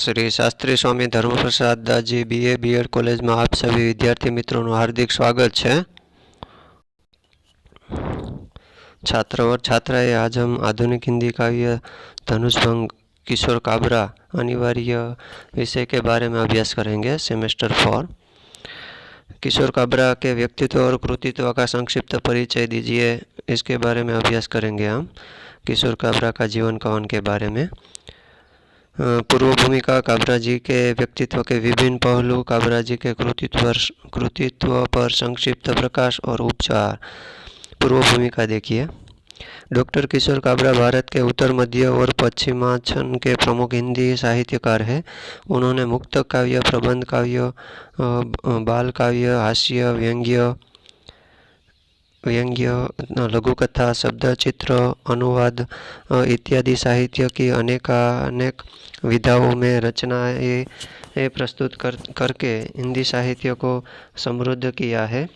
श्री शास्त्री स्वामी Dharmaprasad Das ji BA BEd college में आप सभी विद्यार्थी मित्रों નું हार्दिक स्वागत है। छात्र और छात्राएं, आज हम आधुनिक हिंदी काव्य धनुषभंग किशोर काबरा अनिवार्य विषय के बारे में अभ्यास करेंगे। सेमेस्टर 4 किशोर काबरा के व्यक्तित्व और कृतित्व का संक्षिप्त परिचय दीजिए, इसके बारे में अभ्यास करेंगे हम। किशोर काबरा का जीवन कवन के बारे में। पूर्व भूमिका, काबरा जी के व्यक्तित्व के विभिन्न पहलू, काबरा जी के कृतित्व पर संक्षिप्त प्रकाश और उपचार। पूर्व भूमिका देखिए। डॉक्टर किशोर काबरा भारत के उत्तर मध्य और पश्चिमांचल के प्रमुख हिंदी साहित्यकार हैं। उन्होंने मुक्तक काव्य, प्रबंध काव्य, बाल काव्य, हास्य, व्यंग्य, लघुकथा, शब्दचित्र, अनुवाद इत्यादि साहित्य की अनेक विधाओं में रचनाएं प्रस्तुत करके हिंदी साहित्य को समृद्ध किया है।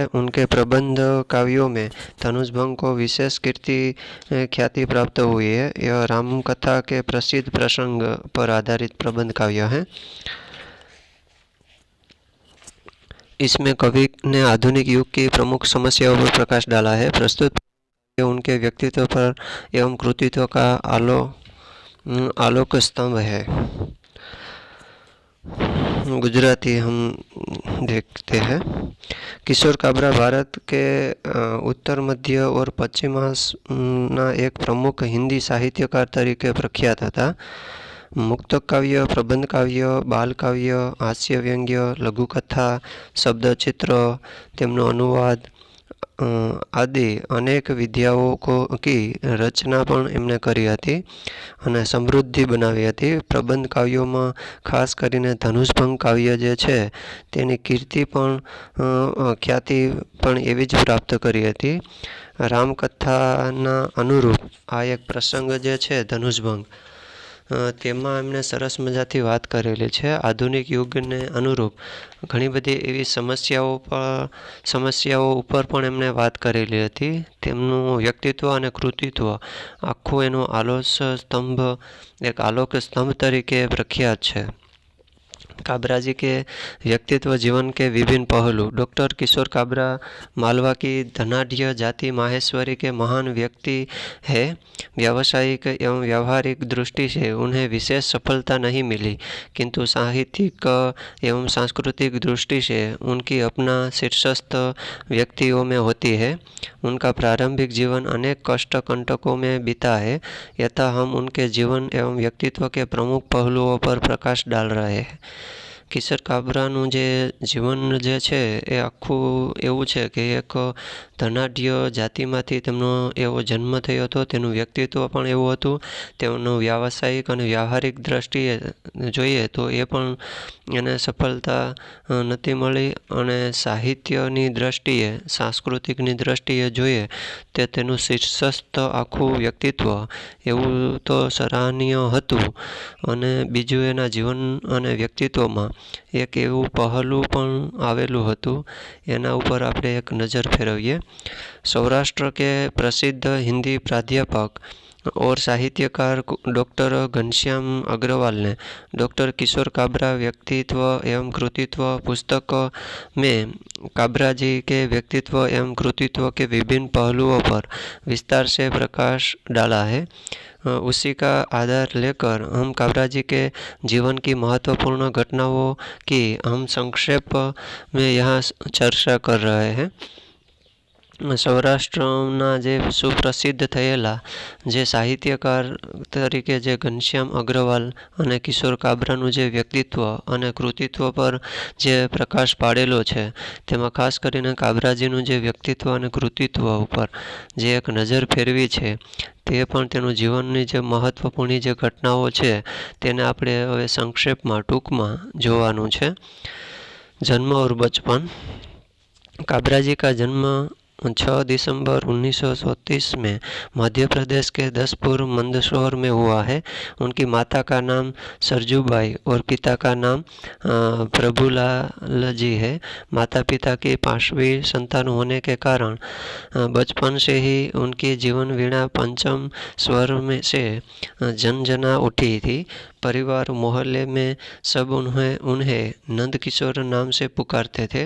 उनके प्रबंध काव्यों में धनुषभंग को विशेष ख्याति प्राप्त हुई है। यह रामकथा के प्रसिद्ध प्रसंग पर आधारित प्रबंध काव्य है। इसमें कवि ने आधुनिक युग की प्रमुख समस्याओं पर प्रकाश डाला है। प्रस्तुत उनके व्यक्तित्व पर एवं कृतित्व का आलोक स्तंभ है। गुजराती हम देखते हैं। किशोर काबरा भारत के उत्तर मध्य और पश्चिमांचलના एक प्रमुख हिंदी साहित्यकार तरीके प्रख्यात હતા। मुक्तक काव्य, प्रबंध काव्य, बाल काव्य, हास्य, व्यंग्य, लघुकथा, शब्दचित्र, તેમનો अनुवाद आदि अनेक विद्याओं की रचना પણ એમણે કરી હતી અને સમૃદ્ધિ બનાવી હતી। પ્રબંધ કાવ્યોમાં ખાસ કરીને ધનુષભંગ કાવ્ય જે છે તેની ખ્યાતિ પણ એવી જ પ્રાપ્ત કરી હતી। રામકથાના અનુરૂપ આ એક પ્રસંગ જે છે ધનુષભંગ, તેમાં એમણે સરસ મજાથી વાત કરેલી છે। આધુનિક યુગને અનુરૂપ ઘણી બધી એવી સમસ્યાઓ ઉપર પણ એમણે વાત કરેલી હતી। તેમનું વ્યક્તિત્વ અને કૃતિત્વ આખું એનો આલોક સ્તંભ તરીકે પ્રખ્યાત છે। काबरा जी के व्यक्तित्व जीवन के विभिन्न पहलू। डॉक्टर किशोर काबरा मालवा की धनाढ़ जाति माहेश्वरी के महान व्यक्ति है। व्यावसायिक एवं व्यावहारिक दृष्टि से उन्हें विशेष सफलता नहीं मिली, किंतु साहित्यिक एवं सांस्कृतिक दृष्टि से उनकी अपना शीर्षस्थ व्यक्तियों में होती है। उनका प्रारंभिक जीवन अनेक कष्ट कंटकों में बीता है, यथा हम उनके जीवन एवं व्यक्तित्व के प्रमुख पहलुओं पर प्रकाश डाल रहे हैं। કિશોર કાબરાનું જે જીવન જે છે એ આખું એવું છે કે એક ધનાઢ્ય જાતિમાંથી તેમનો એવો જન્મ થયો હતો। તેનું વ્યક્તિત્વ પણ એવું હતું। તેમનું વ્યાવસાયિક અને વ્યવહારિક દ્રષ્ટિએ જોઈએ તો એ પણ એને સફળતા નથી મળી, અને સાહિત્યની દ્રષ્ટિએ, સાંસ્કૃતિકની દ્રષ્ટિએ જોઈએ તે તેનું શીર્ષસ્થ આખું વ્યક્તિત્વ એવું તો સરાહનીય હતું। અને બીજું એના જીવન અને વ્યક્તિત્વમાં એક એવું પહલું પણ આવેલું હતું, એના ઉપર આપણે એક નજર ફેરવીએ। સૌરાષ્ટ્ર के प्रसिद्ध हिंदी प्राध्यापक और साहित्यकार डॉक्टर घनश्याम अग्रवाल ने डॉक्टर किशोर काबरा व्यक्तित्व एवं कृतित्व पुस्तक में काबरा जी के व्यक्तित्व एवं कृतित्व के विभिन्न पहलुओं पर विस्तार से प्रकाश डाला है। उसी का आधार लेकर हम काबरा जी के जीवन की महत्वपूर्ण घटनाओं की हम संक्षेप में यहाँ चर्चा कर रहे हैं। સૌરાષ્ટ્રના જે સુપ્રસિદ્ધ થયેલા જે સાહિત્યકાર તરીકે જે ઘનશ્યામ અગ્રવાલ અને કિશોર કાબરાનું જે વ્યક્તિત્વ અને કૃતિત્વ પર જે પ્રકાશ પાડેલો છે, તેમાં ખાસ કરીને કાબરાજીનું જે વ્યક્તિત્વ અને કૃતિત્વ ઉપર જે એક નજર ફેરવી છે, તે પણ તેનું જીવનની જે મહત્ત્વપૂર્ણ જે ઘટનાઓ છે તેને આપણે હવે સંક્ષેપમાં ટૂંકમાં જોવાનું છે। जन्म और बचपन। काबरा जी का जन्म 6 दिसंबर 1934 में मध्य प्रदेश के दसपुर मंदसौर में हुआ है। उनकी माता का नाम सरजूबाई और पिता का नाम प्रभुलाल जी है। माता पिता की पांचवी संतान होने के कारण बचपन से ही उनकी जीवन वीणा पंचम स्वर में से झनझना उठी थी। परिवार मोहल्ले में सब उन्हें नंद किशोर नाम से पुकारते थे।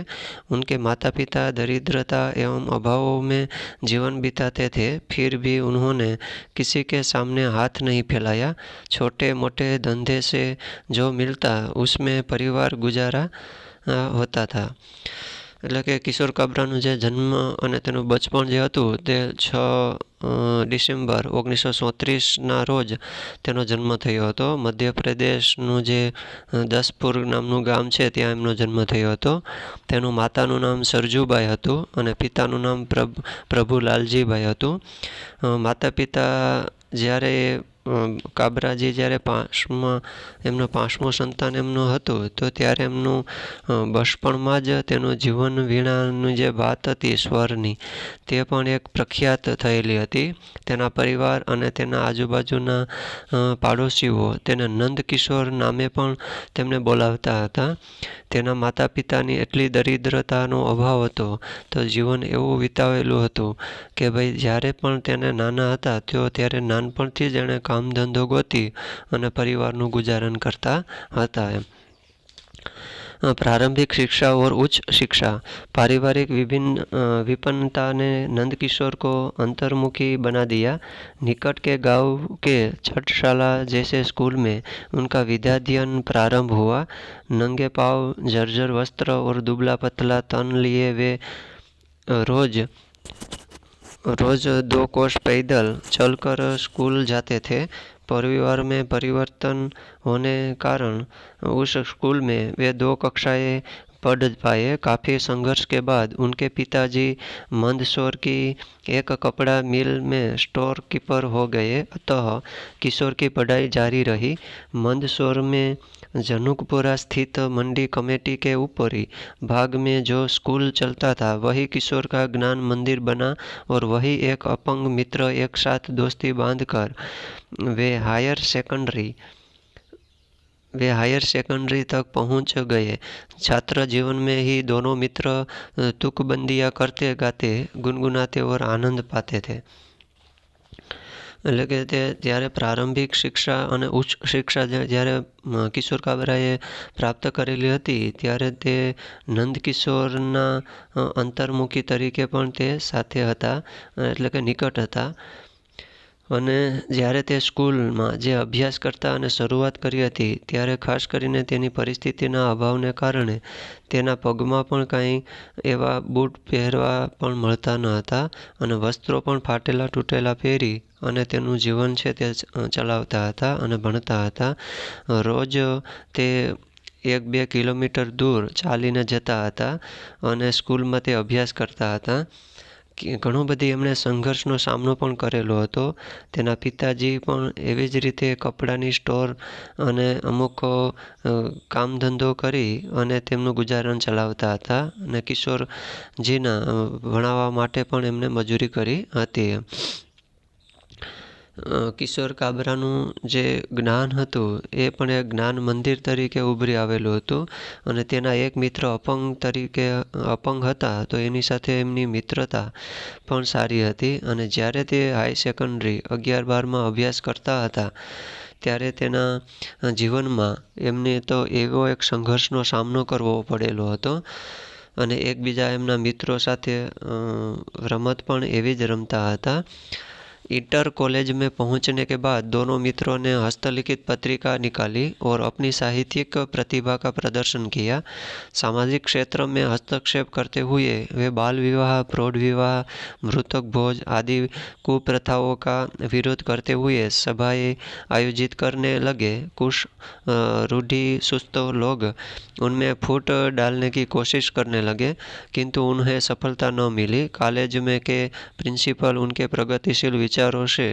उनके माता पिता दरिद्रता एवं अभावों में जीवन बिताते थे, फिर भी उन्होंने किसी के सामने हाथ नहीं फैलाया। छोटे मोटे धंधे से जो मिलता उसमें परिवार गुजारा होता था। એટલે કે કિશોર કાબરાનો જે જન્મ અને તેનું બચપણ જે હતું તે 6 ડિસેમ્બર 1934ના રોજ તેનો જન્મ થયો હતો. મધ્યપ્રદેશનું જે દસપુર નામનું ગામ છે ત્યાં એમનો જન્મ થયો હતો. તેનું માતાનું નામ સરજુબાઈ હતું અને પિતાનું નામ પ્રભુલાલજીભાઈ હતું. માતા પિતા જ્યારે કાબરાજી જ્યારે એમનો પાંચમો સંતાન એમનું હતું તો ત્યારે એમનું બચપણમાં જ તેનું જીવન વીણાની જે વાત હતી સ્વરની તે પણ એક પ્રખ્યાત થયેલી હતી. તેના પરિવાર અને તેના આજુબાજુના પાડોશીઓ તેને નંદ કિશોર નામે પણ તેમને બોલાવતા હતા. તેના માતા પિતાની એટલી દરિદ્રતાનો અભાવ હતો તો જીવન એવું વિતાવેલું હતું કે ભાઈ જ્યારે પણ તેને નાના હતા ત્યારે નાનપણથી જ એણે કામ ધંધો ગોતી અને પરિવારનું गुजारन करता હતા એમ. प्रारंभिक शिक्षा और उच्च शिक्षा. पारिवारिक विपन्नता ने नंदकिशोर को अंतर्मुखी बना दिया. निकट के गांव के छठशाला जैसे स्कूल में उनका विद्याध्ययन प्रारंभ हुआ. नंगे पाँव, जर्जर वस्त्र और दुबला पतला तन लिए वे रोज 2 कोस पैदल चलकर स्कूल जाते थे. परिवार में परिवर्तन होने कारण उस स्कूल में वे 2 कक्षाएं पढ़ पाए. काफ़ी संघर्ष के बाद उनके पिताजी मंदसौर की एक कपड़ा मिल में स्टोर कीपर हो गए. अतः किशोर की पढ़ाई जारी रही. मंदसौर में जनुकपुरा स्थित मंडी कमेटी के ऊपरी भाग में जो स्कूल चलता था वही किशोर का ज्ञान मंदिर बना और वही एक अपंग मित्र एक साथ दोस्ती बांधकर वे हायर सेकेंडरी तक पहुंच गए. छात्र जीवन में ही दोनों मित्र तुकबंदियाँ करते गाते गुनगुनाते और आनंद पाते थे. એટલે કે તે જ્યારે પ્રારંભિક શિક્ષા અને ઉચ્ચ શિક્ષા જ્યારે કિશોર કાબરાએ પ્રાપ્ત કરેલી હતી ત્યારે તે નંદકિશોરના અંતર્મુખી તરીકે પણ તે સાથે હતા, એટલે કે નિકટ હતા. અને જ્યારે તે સ્કૂલમાં જે અભ્યાસ કરતા અને શરૂઆત કરી હતી ત્યારે ખાસ કરીને તેની પરિસ્થિતિના અભાવને કારણે તેના પગમાં પણ કાંઈ એવા બૂટ પહેરવા પણ મળતા ન હતા અને વસ્ત્રો પણ ફાટેલા તૂટેલા પહેરી અને તેનું જીવન છે તે ચલાવતા હતા અને ભણતા હતા. રોજ તે 1-2 કિલોમીટર દૂર ચાલીને જતા હતા અને સ્કૂલમાં તે અભ્યાસ કરતા હતા. ઘણો બધી એમણે સંઘર્ષનો સામનો પણ કરેલો હતો. તેના પિતાજી પણ એવી જ રીતે કપડાની સ્ટોર અને અમુક કામ ધંધો કરી અને તેમનું ગુજારણ ચલાવતા હતા અને કિશોરજીના ભણાવવા માટે પણ એમણે મજૂરી કરી હતી. કિશોર કાબરાનું જે જ્ઞાન હતું એ પણ એક જ્ઞાન મંદિર તરીકે ઉભરી આવેલું હતું અને તેના એક મિત્ર અપંગ હતા તો એની સાથે એમની મિત્રતા પણ સારી હતી. અને જ્યારે તે હાઈ સેકન્ડરી 11-12માં અભ્યાસ કરતા હતા ત્યારે તેના જીવનમાં એમને તો એવો એક સંઘર્ષનો સામનો કરવો પડેલો હતો અને એકબીજા એમના મિત્રો સાથે રમત પણ એવી જ રમતા હતા. इंटर कॉलेज में पहुंचने के बाद दोनों मित्रों ने हस्तलिखित पत्रिका निकाली और अपनी साहित्यिक प्रतिभा का प्रदर्शन किया. सामाजिक क्षेत्र में हस्तक्षेप करते हुए वे बाल विवाह, प्रौढ़ विवाह, मृतक भोज आदि कुप्रथाओं का विरोध करते हुए सभाएं आयोजित करने लगे. कुछ रूढ़िचुस्त लोग उनमें फूट डालने की कोशिश करने लगे किंतु उन्हें सफलता न मिली. कॉलेज में के प्रिंसिपल उनके प्रगतिशील विचारों से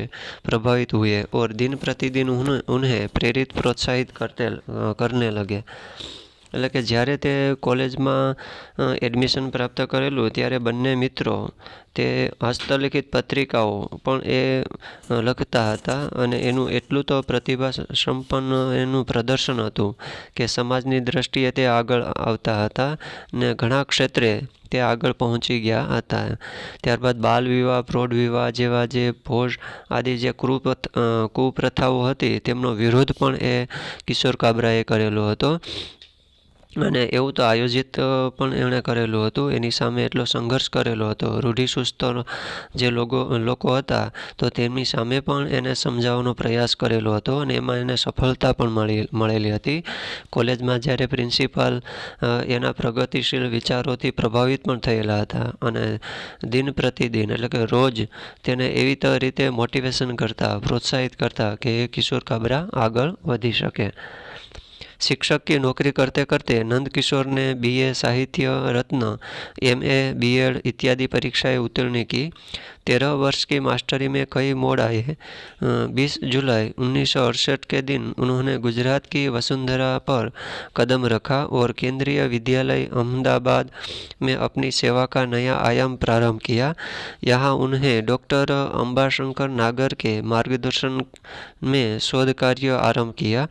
प्रभावित हुए और दिन प्रतिदिन उन्हें प्रेरित प्रोत्साहित करने लगे. એટલે કે જ્યારે તે કોલેજમાં એડમિશન પ્રાપ્ત કરેલું ત્યારે બંને મિત્રો તે હસ્તલિખિત પત્રિકાઓ પણ એ લખતા હતા અને એનું એટલું તો પ્રતિભા સંપન્ન એનું પ્રદર્શન હતું કે સમાજની દૃષ્ટિએ તે આગળ આવતા હતા ને ઘણા ક્ષેત્રે તે આગળ પહોંચી ગયા હતા. ત્યારબાદ બાલ વિવાહ, પ્રૌઢ વિવાહ જેવા જે ભોજ આદિ જે કુપ્રથાઓ હતી તેમનો વિરોધ પણ એ કિશોર કાબરાએ કરેલો હતો. અને એવું તો આયોજિત પણ એમણે કરેલું હતું. એની સામે એટલો સંઘર્ષ કરેલો હતો. રૂઢિચુસ્ત જે લોકો હતા તો તેમની સામે પણ એને સમજાવવાનો પ્રયાસ કરેલો હતો અને એમાં એને સફળતા પણ મળેલી હતી. કોલેજમાં જ્યારે પ્રિન્સિપાલ એના પ્રગતિશીલ વિચારોથી પ્રભાવિત પણ થયેલા હતા અને દિન પ્રતિદિન એટલે કે રોજ તેને એવી રીતે મોટિવેશન કરતા, પ્રોત્સાહિત કરતા કે એ કિશોર કાબરા આગળ વધી શકે. शिक्षक की नौकरी करते करते नंदकिशोर ने BA साहित्य रत्न, MA BEd इत्यादि परीक्षाएं उत्तीर्ण की. 13 वर्ष की मास्टरी में कई मोड़ आए. 20 जुलाई 1968 के दिन उन्होंने गुजरात की वसुंधरा पर कदम रखा और केंद्रीय विद्यालय अहमदाबाद में अपनी सेवा का नया आयाम प्रारंभ किया. यहाँ उन्हें डॉक्टर अंबाशंकर नागर के मार्गदर्शन में शोध कार्य आरंभ किया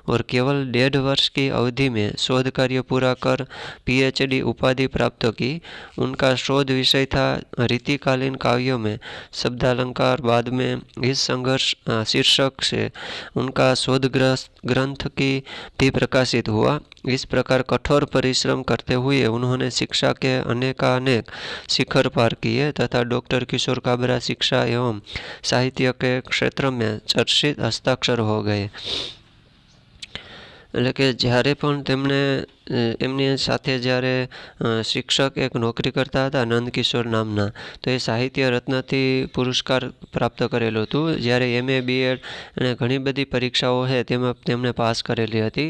और केवल 1.5 वर्ष की अवधि में शोध कार्य पूरा कर PhD उपाधि प्राप्त की. उनका शोध विषय था रीतिकालीन काव्यों में शब्दालंकार. बाद में इस संघर्ष शीर्षक से उनका शोध ग्रंथ की भी प्रकाशित हुआ. इस प्रकार कठोर परिश्रम करते हुए उन्होंने शिक्षा के अनेकानेक शिखर पार किए तथा डॉक्टर किशोर काबरा शिक्षा एवं साहित्य के क्षेत्र में चर्चित हस्ताक्षर हो गए. એટલે કે જ્યારે પણ તેમણે એમની સાથે જ્યારે શિક્ષક એક નોકરી કરતા હતા નંદકિશોર નામના, તો એ સાહિત્ય રત્નથી પુરસ્કાર પ્રાપ્ત કરેલું હતું. જ્યારે MA BEd અને ઘણી બધી પરીક્ષાઓ છે તેમાં તેમણે પાસ કરેલી હતી.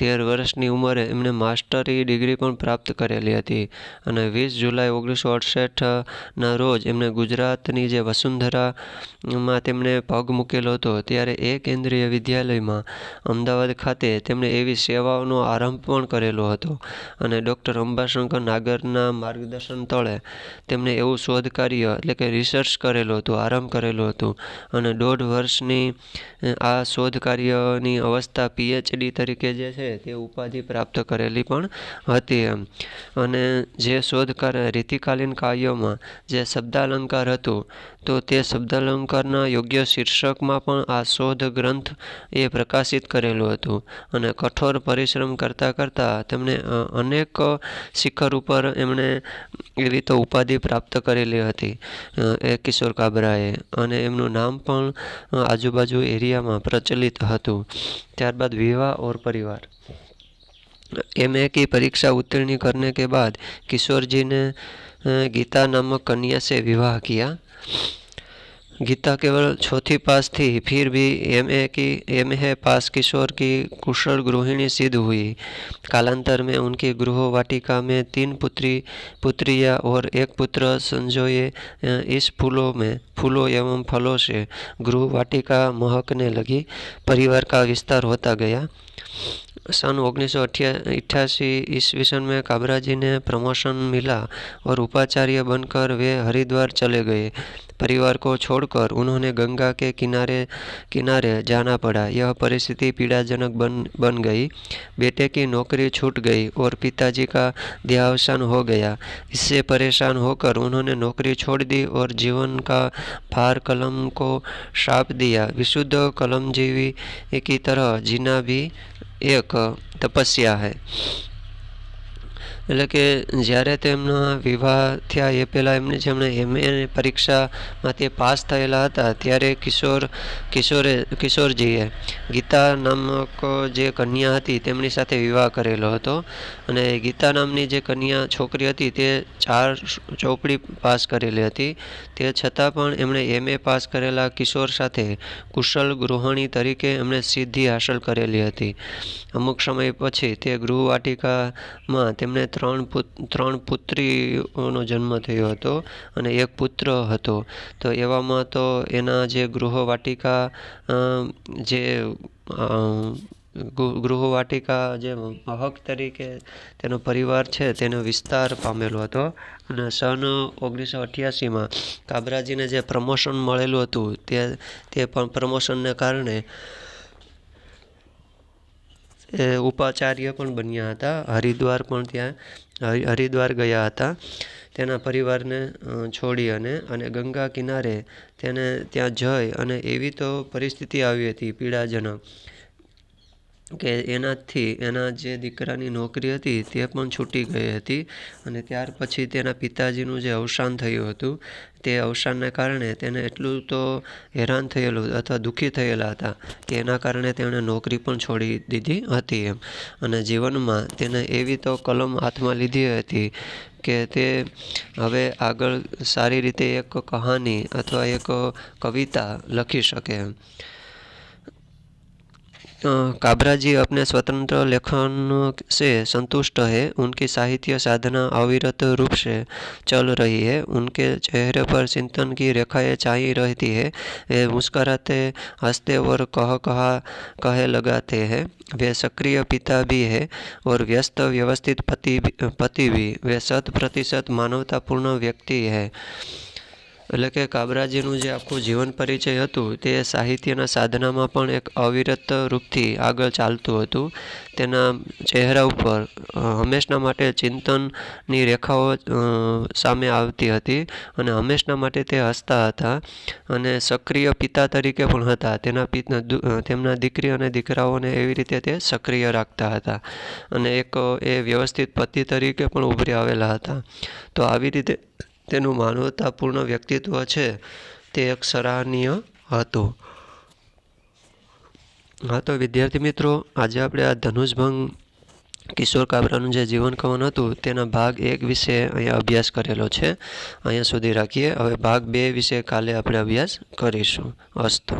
13 વર્ષની ઉંમરે એમણે માસ્ટરી ડિગ્રી પણ પ્રાપ્ત કરેલી હતી અને 20 જુલાઈ 1968ના રોજ એમણે ગુજરાતની જે વસુંધરામાં તેમણે પગ મૂકેલો હતો ત્યારે એ કેન્દ્રીય વિદ્યાલયમાં અમદાવાદ ખાતે તેમણે એવી સેવાઓનો આરંભ પણ કરેલો હતો અને ડૉક્ટર અંબાશંકર નાગરના માર્ગદર્શન તળે તેમણે એવું શોધ કાર્ય એટલે કે રિસર્ચ કરેલું હતું, આરંભ કરેલું હતું અને 1.5 વર્ષની આ શોધ કાર્યની અવસ્થા PhD તરીકે જે છે તે ઉપાધિ પ્રાપ્ત કરેલી પણ હતી એમ. અને જે શોધ કાર્ય રીતિકાલીન કાવ્યોમાં જે શબ્દાલંકાર હતું તો તે શબ્દાલંકારના યોગ્ય શીર્ષકમાં પણ આ શોધ ગ્રંથ એ પ્રકાશિત કરેલું હતું અને કઠોર પરિશ્રમ કરતાં તેમણે અનેક શિખર ઉપર એમણે એવી તો ઉપાધિ પ્રાપ્ત કરેલી હતી એ કિશોર કાબરાએ અને એમનું નામ પણ આજુબાજુ એરિયામાં પ્રચલિત હતું. ત્યારબાદ વિવાહ और परिवार. MA की परीक्षा उत्तीर्ण करने के बाद किशोर जी ने गीता नामक कन्या से विवाह किया. गीता केवल 4th पास थी, फिर भी MA पास किशोर की कुशल गृहिणी सिद्ध हुई. कालांतर में उनकी गृह वाटिका में 3 पुत्रियां और 1 पुत्र संजोए. इस फूलों एवं फलों से गृह वाटिका महकने लगी. परिवार का विस्तार होता गया. सन 1988 ईस्वी में काबरा जी ने प्रमोशन मिला और उपाचार्य बनकर वे हरिद्वार चले गए. परिवार को छोड़कर उन्होंने गंगा के किनारे जाना पड़ा. यह परिस्थिति पीड़ाजनक बन गई. बेटे की नौकरी छूट गई और पिताजी का देहावसान हो गया. इससे परेशान होकर उन्होंने नौकरी छोड़ दी और जीवन का भार कलम को सौंप दिया. विशुद्ध कलमजीवी की तरह जीना भी एक तपस्या है. એટલે કે જ્યારે તેમના વિવાહ થયા એ પહેલાં જેમણે MA પરીક્ષામાંથી પાસ થયેલા હતા ત્યારે કિશોરજીએ ગીતા નામક જે કન્યા હતી તેમની સાથે વિવાહ કરેલો હતો અને ગીતા નામની જે કન્યા છોકરી હતી તે 4 ચોપડી પાસ કરેલી હતી. તે છતાં પણ એમણે MA પાસ કરેલા કિશોર સાથે કુશળ ગૃહિણી તરીકે એમણે સિદ્ધિ હાંસલ કરેલી હતી. અમુક સમય પછી તે ગૃહવાટિકામાં તેમને 3 પુત્રીઓનો જન્મ થયો હતો અને 1 પુત્ર હતો. તો એવામાં તો એના જે ગૃહવાટિકા જે ગૃહવાટિકા જે હક તરીકે તેનો પરિવાર છે તેનો વિસ્તાર પામેલો હતો. અને સન 1988માં કાબરાજીને જે પ્રમોશન મળેલું હતું તે પ્રમોશનને કારણે એ ઉપાચાર્ય પણ બન્યા હતા. હરિદ્વાર ગયા હતા તેના પરિવારને છોડી અને ગંગા કિનારે તેને ત્યાં જઈ અને એવી તો પરિસ્થિતિ આવી હતી પીડાજનક કે એના જે દીકરાની નોકરી હતી તે પણ છૂટી ગઈ હતી. અને ત્યાર પછી તેના પિતાજીનું જે અવસાન થયું હતું તે અવસાનને કારણે તેને એટલું તો હેરાન થયેલું અથવા દુઃખી થયેલા હતા કે એના કારણે તેણે નોકરી પણ છોડી દીધી હતી એમ. અને જીવનમાં તેને એવી તો કલમ હાથમાં લીધી હતી કે તે હવે આગળ સારી રીતે એક કહાની અથવા એક કવિતા લખી શકે એમ. काबराजी अपने स्वतंत्र लेखन से संतुष्ट है. उनकी साहित्य साधना अविरत रूप से चल रही है. उनके चेहरे पर चिंतन की रेखाएं छाई रहती है. वे मुस्कुराते हंसते और कहे लगाते हैं. वे सक्रिय पिता भी है और व्यस्त व्यवस्थित पति भी. वे 100% मानवतापूर्ण व्यक्ति है. એટલે કે કાબરાજીનું જે આખું જીવન પરિચય હતું તે સાહિત્યના સાધનામાં પણ એક અવિરત રૂપથી આગળ ચાલતું હતું. તેના ચહેરા ઉપર હંમેશના માટે ચિંતનની રેખાઓ સામે આવતી હતી અને હંમેશના માટે તે હસતા હતા અને સક્રિય પિતા તરીકે પણ હતા. તેમના દીકરી અને દીકરાઓને એવી રીતે તે સક્રિય રાખતા હતા અને એક એ વ્યવસ્થિત પતિ તરીકે પણ ઉભરી આવેલા હતા. તો આવી રીતે તેનું માનવતાપૂર્ણ વ્યક્તિત્વ છે તે એક સરાહનીય હતું. હા, તો વિદ્યાર્થી મિત્રો, આજે આપણે આ ધનુષભંગ કિશોર કાબરાનું જે જીવન કવન હતું તેના ભાગ 1 વિશે અહીંયા અભ્યાસ કરેલો છે. અહીંયા સુધી રાખીએ. હવે ભાગ 2 વિશે કાલે આપણે અભ્યાસ કરીશું. અસ્તુ.